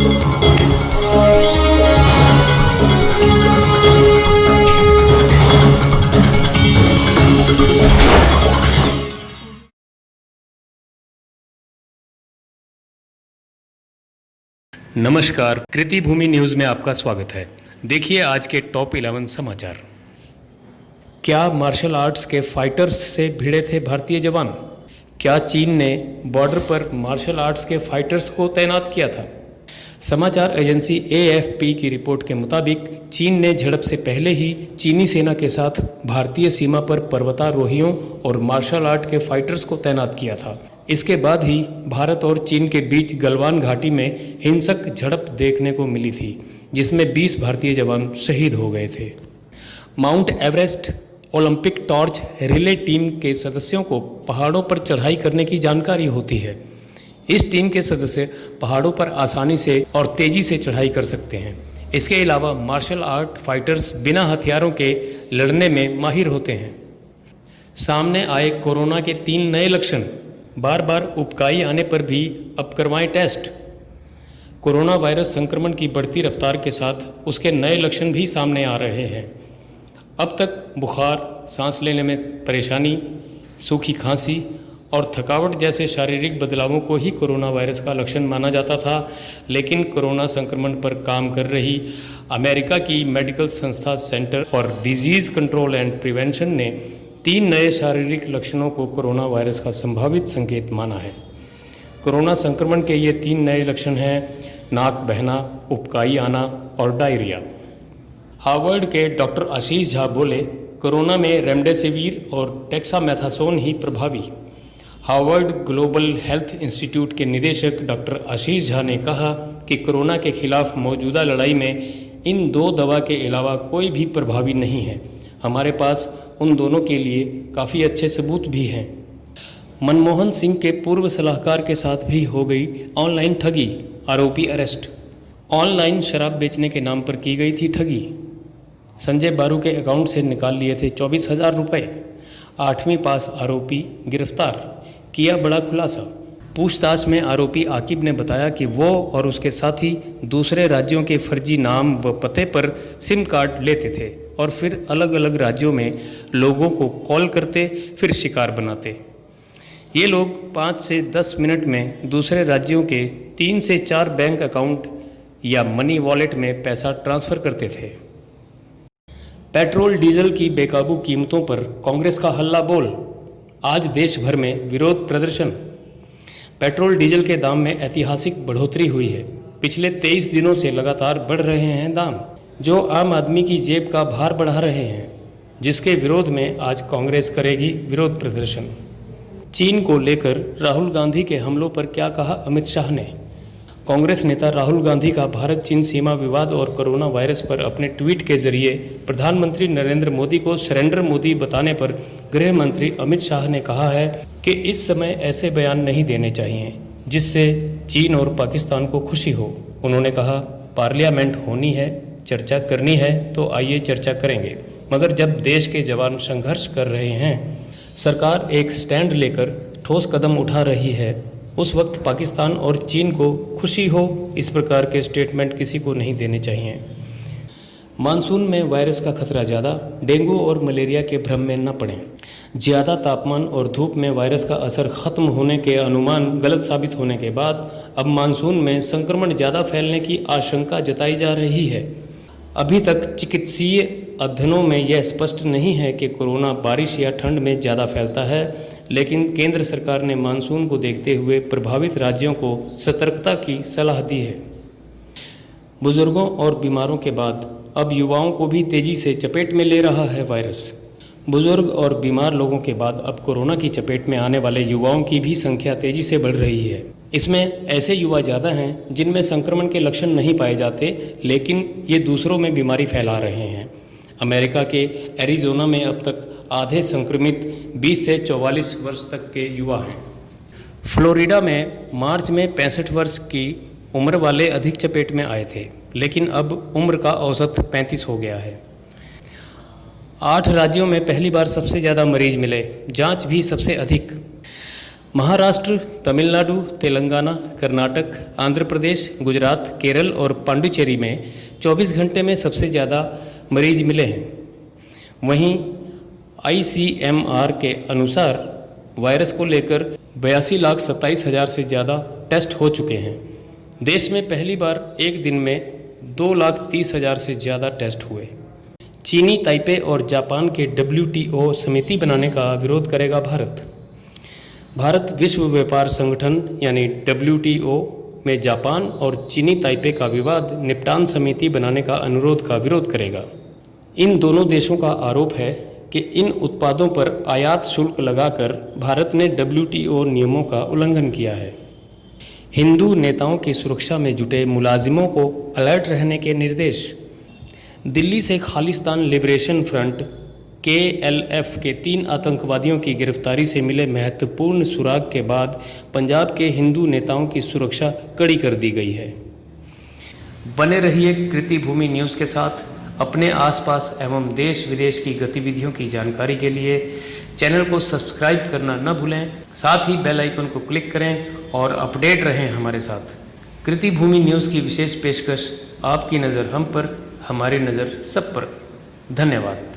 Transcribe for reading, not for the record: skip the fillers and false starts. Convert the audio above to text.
नमस्कार, कृति भूमि न्यूज़ में आपका स्वागत है। देखिए आज के टॉप 11 समाचार। क्या मार्शल आर्ट्स के फाइटर्स से भिड़े थे भारतीय जवान? क्या चीन ने बॉर्डर पर मार्शल आर्ट्स के फाइटर्स को तैनात किया था? समाचार एजेंसी AFP की रिपोर्ट के मुताबिक चीन ने झड़प से पहले ही चीनी सेना के साथ भारतीय सीमा पर पर्वतारोहियों और मार्शल आर्ट के फाइटर्स को तैनात किया था। इसके बाद ही भारत और चीन के बीच गलवान घाटी में हिंसक झड़प देखने को मिली थी, जिसमें 20 भारतीय जवान शहीद हो गए थे। Mount Everest Olympic torch relay team के सदस्यों को पहाड़ों पर चढ़ाई करने की जानकारी होती है। इस टीम के सदस्य पहाड़ों पर आसानी से और तेजी से चढ़ाई कर सकते हैं। इसके अलावा मार्शल आर्ट फाइटर्स बिना हथियारों के लड़ने में माहिर होते हैं। सामने आए कोरोना के 3 नए लक्षण। बार बार उबकाई आने पर भी अब करवाएं टेस्ट। कोरोना वायरस संक्रमण की बढ़ती रफ्तार के साथ उसके नए लक्षण भी सामने आ रहे हैं। अब तक बुखार, सांस लेने में परेशानी, सूखी खांसी और थकावट जैसे शारीरिक बदलावों को ही कोरोना वायरस का लक्षण माना जाता था, लेकिन कोरोना संक्रमण पर काम कर रही अमेरिका की मेडिकल संस्था centre for disease control and prevention ने 3 नए शारीरिक लक्षणों को कोरोना वायरस का संभावित संकेत माना है। कोरोना संक्रमण के ये 3 नए लक्षण हैं नाक बहना, उबकाई आना और डायरिया। हार्वर्ड के डॉक्टर आशीष झा बोले, कोरोना में रेमडेसिविर और डेक्सामेथासोन ही प्रभावी। हार्वर्ड ग्लोबल हेल्थ इंस्टीट्यूट के निदेशक डॉक्टर आशीष झा ने कहा कि कोरोना के खिलाफ मौजूदा लड़ाई में इन 2 दवा के अलावा कोई भी प्रभावी नहीं है। हमारे पास उन दोनों के लिए काफ़ी अच्छे सबूत भी हैं। मनमोहन सिंह के पूर्व सलाहकार के साथ भी हो गई ऑनलाइन ठगी, आरोपी अरेस्ट। ऑनलाइन शराब बेचने के नाम पर की गई थी ठगी। संजय बारू के अकाउंट से निकाल लिए थे 24,000 रुपये। 8वीं पास आरोपी गिरफ्तार, किया बड़ा खुलासा। पूछताछ में आरोपी आकिब ने बताया कि वो और उसके साथी दूसरे राज्यों के फर्जी नाम व पते पर सिम कार्ड लेते थे और फिर अलग अलग राज्यों में लोगों को कॉल करते, फिर शिकार बनाते। ये लोग 5 से 10 मिनट में दूसरे राज्यों के 3 से 4 बैंक अकाउंट या मनी वॉलेट में पैसा ट्रांसफ़र करते थे। पेट्रोल डीजल की बेकाबू कीमतों पर कांग्रेस का हल्ला बोल। आज देश भर में विरोध प्रदर्शन। पेट्रोल डीजल के दाम में ऐतिहासिक बढ़ोतरी हुई है। पिछले 23 दिनों से लगातार बढ़ रहे हैं दाम, जो आम आदमी की जेब का भार बढ़ा रहे हैं, जिसके विरोध में आज कांग्रेस करेगी विरोध प्रदर्शन। चीन को लेकर राहुल गांधी के हमलों पर क्या कहा अमित शाह ने? कांग्रेस नेता राहुल गांधी का भारत चीन सीमा विवाद और कोरोना वायरस पर अपने ट्वीट के जरिए प्रधानमंत्री नरेंद्र मोदी को सरेंडर मोदी बताने पर गृह मंत्री अमित शाह ने कहा है कि इस समय ऐसे बयान नहीं देने चाहिए जिससे चीन और पाकिस्तान को खुशी हो। उन्होंने कहा, पार्लियामेंट होनी है, चर्चा करनी है तो आइए चर्चा करेंगे, मगर जब देश के जवान संघर्ष कर रहे हैं, सरकार एक स्टैंड लेकर ठोस कदम उठा रही है, उस वक्त पाकिस्तान और चीन को खुशी हो, इस प्रकार के स्टेटमेंट किसी को नहीं देने चाहिए। मानसून में वायरस का खतरा ज़्यादा, डेंगू और मलेरिया के भ्रम में न पड़ें। ज़्यादा तापमान और धूप में वायरस का असर खत्म होने के अनुमान गलत साबित होने के बाद अब मानसून में संक्रमण ज़्यादा फैलने की आशंका जताई जा रही है। अभी तक चिकित्सीय अध्ययनों में यह स्पष्ट नहीं है कि कोरोना बारिश या ठंड में ज़्यादा फैलता है, लेकिन केंद्र सरकार ने मानसून को देखते हुए प्रभावित राज्यों को सतर्कता की सलाह दी है। बुजुर्गों और बीमारों के बाद अब युवाओं को भी तेजी से चपेट में ले रहा है वायरस। बुजुर्ग और बीमार लोगों के बाद अब कोरोना की चपेट में आने वाले युवाओं की भी संख्या तेजी से बढ़ रही है। इसमें ऐसे युवा ज़्यादा हैं जिनमें संक्रमण के लक्षण नहीं पाए जाते, लेकिन ये दूसरों में बीमारी फैला रहे हैं। अमेरिका के एरिज़ोना में अब तक आधे संक्रमित 20 से 44 वर्ष तक के युवा हैं। फ्लोरिडा में मार्च में 65 वर्ष की उम्र वाले अधिक चपेट में आए थे, लेकिन अब उम्र का औसत 35 हो गया है। 8 राज्यों में पहली बार सबसे ज़्यादा मरीज मिले, जांच भी सबसे अधिक। महाराष्ट्र, तमिलनाडु, तेलंगाना, कर्नाटक, आंध्र प्रदेश, गुजरात, केरल और पांडुचेरी में 24 घंटे में सबसे ज़्यादा मरीज मिले हैं। वहीं ICMR के अनुसार वायरस को लेकर 82,27,000 से ज़्यादा टेस्ट हो चुके हैं। देश में पहली बार एक दिन में 2,30,000 से ज़्यादा टेस्ट हुए। चीनी ताइपे और जापान के WTO समिति बनाने का विरोध करेगा भारत। भारत विश्व व्यापार संगठन यानी WTO में जापान और चीनी ताइपे का विवाद निपटान समिति बनाने का अनुरोध का विरोध करेगा। इन दोनों देशों का आरोप है कि इन उत्पादों पर आयात शुल्क लगाकर भारत ने WTO नियमों का उल्लंघन किया है। हिंदू नेताओं की सुरक्षा में जुटे मुलाजिमों को अलर्ट रहने के निर्देश। दिल्ली से खालिस्तान लिबरेशन फ्रंट KLF के 3 आतंकवादियों की गिरफ्तारी से मिले महत्वपूर्ण सुराग के बाद पंजाब के हिंदू नेताओं की सुरक्षा कड़ी कर दी गई है। बने रहिए कृति भूमि न्यूज़ के साथ। अपने आसपास एवं देश विदेश की गतिविधियों की जानकारी के लिए चैनल को सब्सक्राइब करना न भूलें। साथ ही बेल आइकन को क्लिक करें और अपडेट रहें हमारे साथ। कृति भूमि न्यूज़ की विशेष पेशकश, आपकी नज़र हम पर, हमारी नज़र सब पर। धन्यवाद।